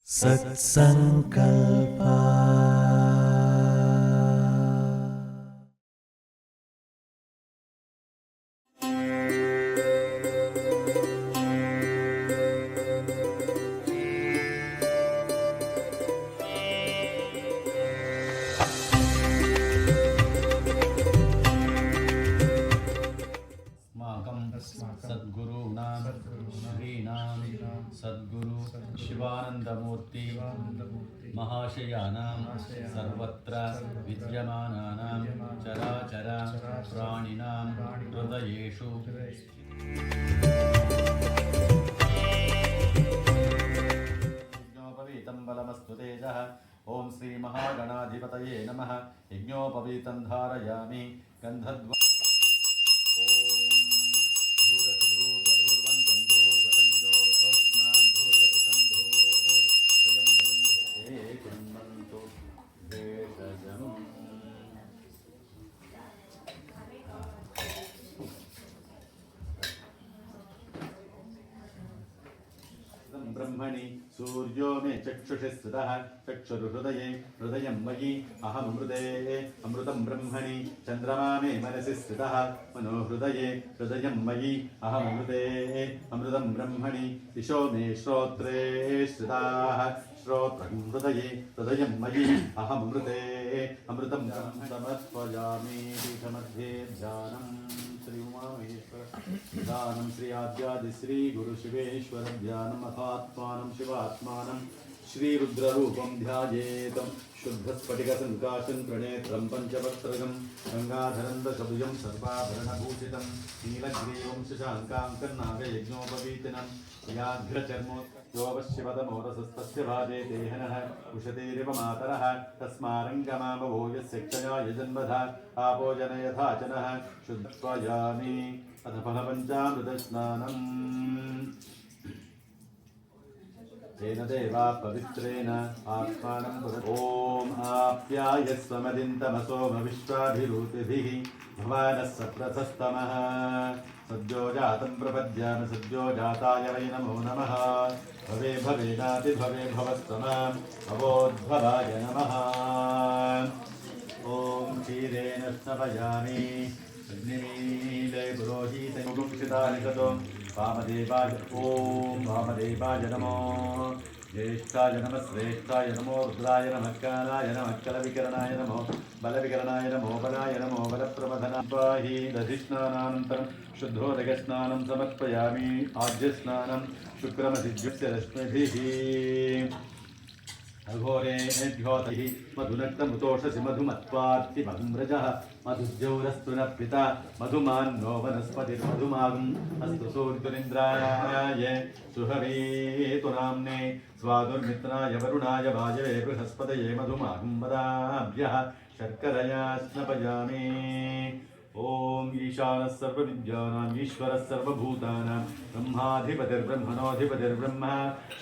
सत्सङ्कल्पा सद्गुरूणां श्रीणां सद्गुरु शिवानन्दमूर्ति महाशयानां सर्वत्र विद्यमानानां चराचर प्राणिनां हृदयेषु यज्ञोपवीतं बलमस्तु तेजः। ओं श्री महागणाधिपतये नमः। यज्ञोपवीतं धारयामि गन्धद्व ब्रह्मणि सूर्यो मे चक्षुषि स्थितः चक्षुर्हृदये हृदयं मयि अहमृते अमृतं ब्रह्मणि चन्द्रमा मे मनसि स्थितः मनो हृदये हृदयं मयि अहमृते अमृतं ब्रह्मणि दिशो मे श्रोत्रे स्थिताः श्रोत्रं हृदये हृदयं मयि अहमृते अमृतं समर्पयामि पीठमध्ये ध्यानम् श्री उमामहेश्वर ध्यानं श्री आद्यादि श्री गुरु शिवेश्वर ध्यानम् अथात्मानं शिवात्मानं श्री रुद्ररूपं ध्यायेतं शुद्धस्फटिकसङ्काशं त्रिनेत्रं पंचवक्त्रगं गंगाधरं दशभुजं सर्वाभरणभूषितं नीलग्रीवं शशाङ्कां नागयज्ञोपवीतिनं व्याघ्रचर्मोपशिवतमोरसस्तस्य भाजे देहनः उशतीरिव मातरः तस्मारङ्गमामभो यस्य क्षयाय जन्मधा आपो जनयथाचनः शुद्धयामि अथ फलपञ्चामृतस्नानम् तेन देवा पवित्रेण आत्मानं ॐ आप्यायस्वमदिन्तमसोमविश्वाभिरूपिभिः भवानः सप्रथस्तमः सद्यो जातं प्रपद्यामि सद्यो जाताय वै नमो नमः भवे भवेनातिभवे भवस्तमाम् भवोद्भवाय नमः ॐ क्षीरेण स्नपयामि अग्निमीले पुरोहितमुकुंसितानि ततो वामदेवाय ॐ वामदेवाय नमो ज्येष्ठाय नमः श्रेष्ठाय नमो रुद्राय नमः कालाय नमः कलविकरणाय नमो बलविकरणाय नमो बलाय नमो बलप्रमथनाय पाहि दधिस्नानानन्तरं शुद्धोदकस्नानं समर्पयामि आद्यस्नानं शुक्रमसिद्ध्यस्य रश्मिभिः अघोरेभ्योतिः मधुनक्तमुतोषसि मधुमत्वार्ति मधुम्रजः मधुद्यौरस्तु नः पिता मधुमान्नो वनस्पतिर्मधुमागम् अस्तु सूर्यरिन्द्राय सुहवेतु नाम्ने स्वादुर्मित्राय वरुणाय वायवे बृहस्पतये मधुमागं वदाभ्यः शर्करया स्नपयामि ॐ ईशानः सर्वविद्यानां ईश्वरः सर्वभूतानां ब्रह्माधिपतिर्ब्रह्मणोऽधिपतिर्ब्रह्म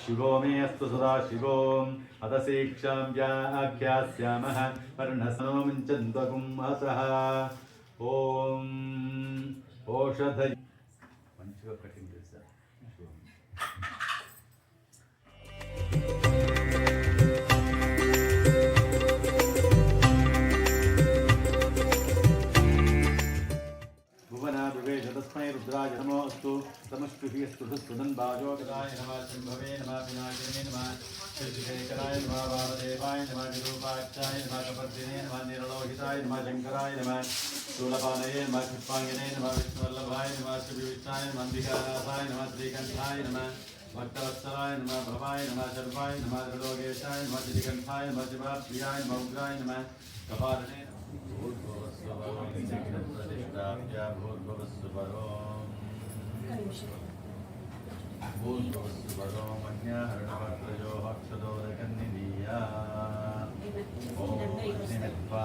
शिवो मे अस्तु सदा शिवो अथ शिक्षां व्याख्यास्यामः वर्णसनो मुञ्चन्त्वगुं असः ॐ ओषध तस्मै रुद्राय नमोऽस्तु तमस्तुभिः स्तुतस्तुनं बाजोगदाय नमः शम्भवे नमः विनाशिने नमः श्रीशेखराय नमः वामदेवाय नमः विरूपाक्षाय नमः कपर्दिने नमः निरलोहिताय नमः शङ्कराय नमः शूलपालये नमः कृष्णाङ्गिने नमः विष्णुवल्लभाय नमः श्रीविष्णाय नमः अम्बिकानाथाय नमः श्रीकण्ठाय नमः भक्तवत्सलाय नमः भवाय नमः सर्वाय नमः त्रिलोकेशाय नमः श्रीकण्ठाय नमः शिवाप्रियाय नमः उग्राय नमः कपालने प्रतिष्ठाप्य भूर्भुवस्सुवरो भूर्भुवस्सुवरो मन्याहरणवक्त्रयो हक्षदोदकन्निधीया ॐ निमित्वा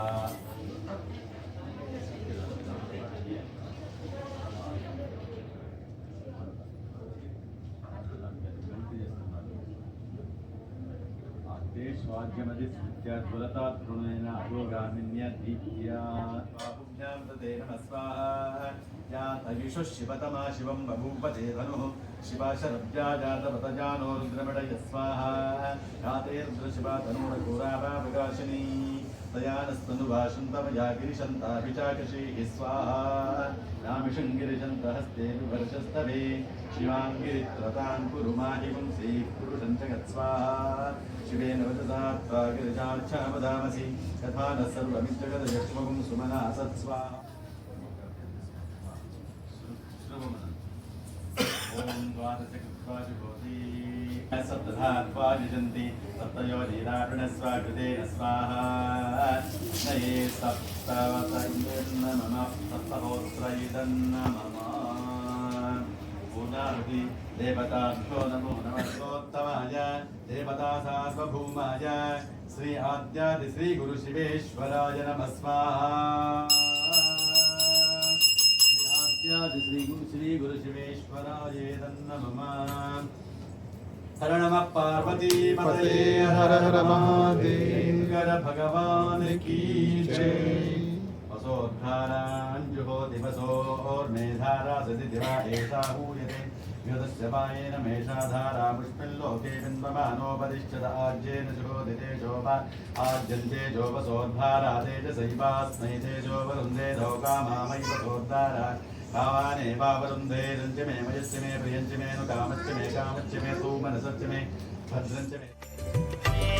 देश स्वाद्यमधिस्मृत्याद्वरतात्तृणेन अधोगामिन्यदीप्त्या पुण्यां तते नमः स्वाहा या तयुषः शिवतमा शिवं बभूपते धनुः शिवाशरव्या जातवतजानो रुद्रमडय स्वाहा या ते रुद्रशिवा तनूरघोराभा प्रकाशिनी तयानस्तनुभाषन्तमया गिरिशन्ताभिचाकशीः स्वाहा रामिषङ्गिरिशन्तहस्ते विवर्षस्तभे शिवाङ्गिरित्रतां कुरु माहि पुंसीः पुरुषं जगत्स्वाहा शिवेन वचसा त्वा गिरिजाच्छामदामसि यथा नः सर्वमिज्जगदयक्ष्मगुं सुमना सत्स्वाहा ॐ द्वादशकृत्वाजुभूति सप्तधा त्वाजुषन्ति सप्तयोनिरारुणस्वाकृतेन स्वाहा न ये सप्तवतयेन्न मम सप्तहोत्रयिदन्न मम पूर्णाहुति देवताभ्यो नमो नमस्तोत्तमाय देवता सार्वभौमाय श्री आद्यादि श्री गुरुशिवेश्वराय नमः स्वाहा श्री गुरु शिवेश्वराय नमः हर नमः पार्वती पतये हर हर महादेव भगवान की जय वसोद्धाराञ्जुहोति वसोर्मेधारा सति दिवा एषा हूयते युधस्य वायेन मेषाधारा पुष्पिल्लोके बिन्वमानोपदिश्यत आज्येन जुहोति तेजोवा आज्यन्ते जोवसोद्धारा तेजसैवास्मै तेजोवरुन्धे धौकामामयि वसोद्धारा भावाने भावरुन्धे रञ्च मे मयस्य मे प्रियञ्च मे नु कामच्च मे तू मनसच्च मे भद्रञ्च मे